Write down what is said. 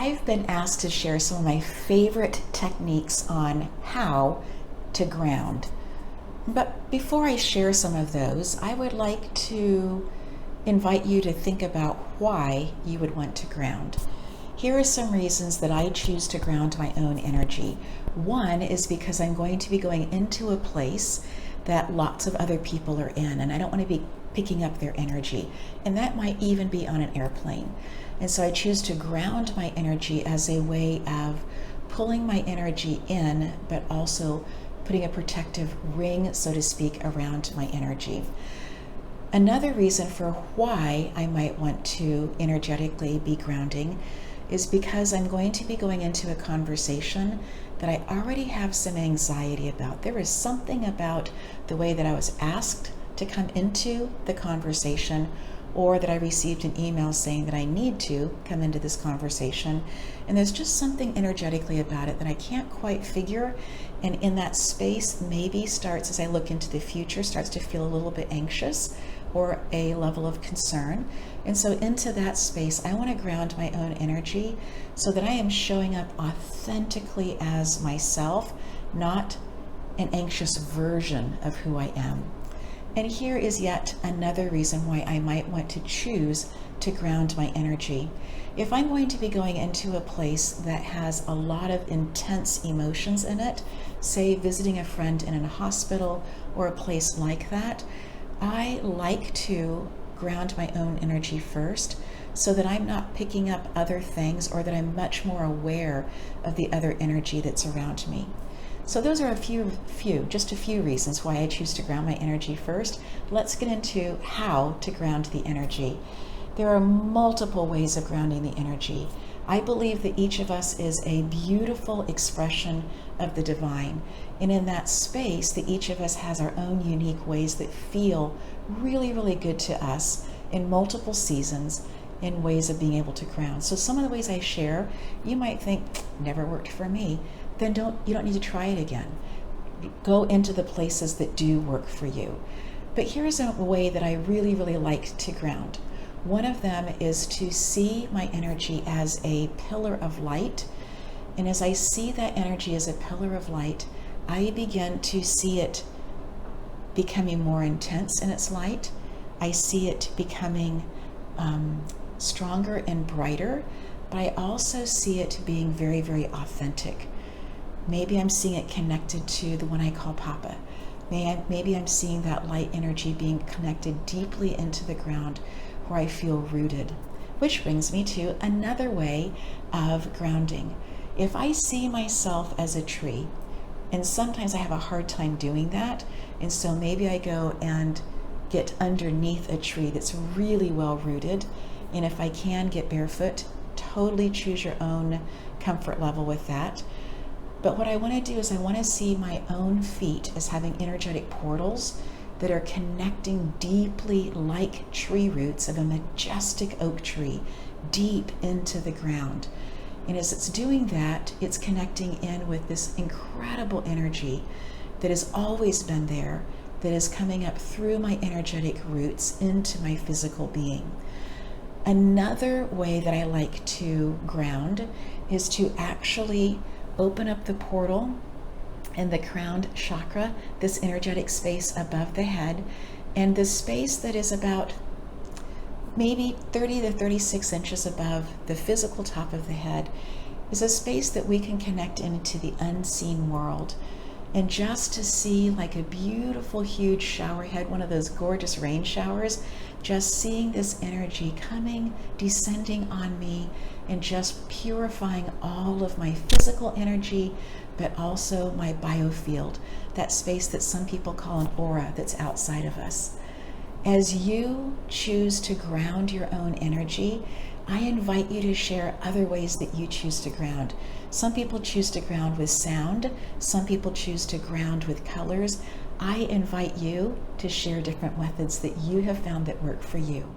I've been asked to share some of my favorite techniques on how to ground. But before I share some of those, I would like to invite you to think about why you would want to ground. Here are some reasons that I choose to ground my own energy. One is because I'm going to be going into a place that lots of other people are in, and I don't want to be picking up their energy. And that might even be on an airplane. And so I choose to ground my energy as a way of pulling my energy in, but also putting a protective ring, so to speak, around my energy. Another reason for why I might want to energetically be grounding is because I'm going to be going into a conversation that I already have some anxiety about. There is something about the way that I was asked to come into the conversation, or that I received an email saying that I need to come into this conversation. And there's just something energetically about it that I can't quite figure. And in that space, maybe starts, as I look into the future, starts to feel a little bit anxious or a level of concern. And so into that space, I want to ground my own energy so that I am showing up authentically as myself, not an anxious version of who I am. And here is yet another reason why I might want to choose to ground my energy. If I'm going to be going into a place that has a lot of intense emotions in it, say visiting a friend in a hospital or a place like that, I like to ground my own energy first so that I'm not picking up other things, or that I'm much more aware of the other energy that's around me. So those are just a few reasons why I choose to ground my energy first. Let's get into how to ground the energy. There are multiple ways of grounding the energy. I believe that each of us is a beautiful expression of the divine. And in that space, that each of us has our own unique ways that feel really, really good to us in multiple seasons, in ways of being able to ground. So some of the ways I share, you might think, never worked for me. Then you don't need to try it again. Go into the places that do work for you. But here's a way that I really, really like to ground. One of them is to see my energy as a pillar of light. And as I see that energy as a pillar of light, I begin to see it becoming more intense in its light. I see it becoming stronger and brighter, but I also see it being very, very authentic. Maybe I'm seeing it connected to the one I call Papa. Maybe I'm seeing that light energy being connected deeply into the ground where I feel rooted. Which brings me to another way of grounding. If I see myself as a tree, and sometimes I have a hard time doing that, and so maybe I go and get underneath a tree that's really well rooted, and if I can get barefoot, totally choose your own comfort level with that. But what I want to do is I want to see my own feet as having energetic portals that are connecting deeply, like tree roots of a majestic oak tree, deep into the ground. And as it's doing that, it's connecting in with this incredible energy that has always been there, that is coming up through my energetic roots into my physical being. Another way that I like to ground is to actually open up the portal in the crown chakra, this energetic space above the head, and the space that is about maybe 30 to 36 inches above the physical top of the head is a space that we can connect into the unseen world. And just to see like a beautiful, huge shower head, one of those gorgeous rain showers, just seeing this energy coming, descending on me, and just purifying all of my physical energy, but also my biofield, that space that some people call an aura that's outside of us. As you choose to ground your own energy, I invite you to share other ways that you choose to ground. Some people choose to ground with sound. Some people choose to ground with colors. I invite you to share different methods that you have found that work for you.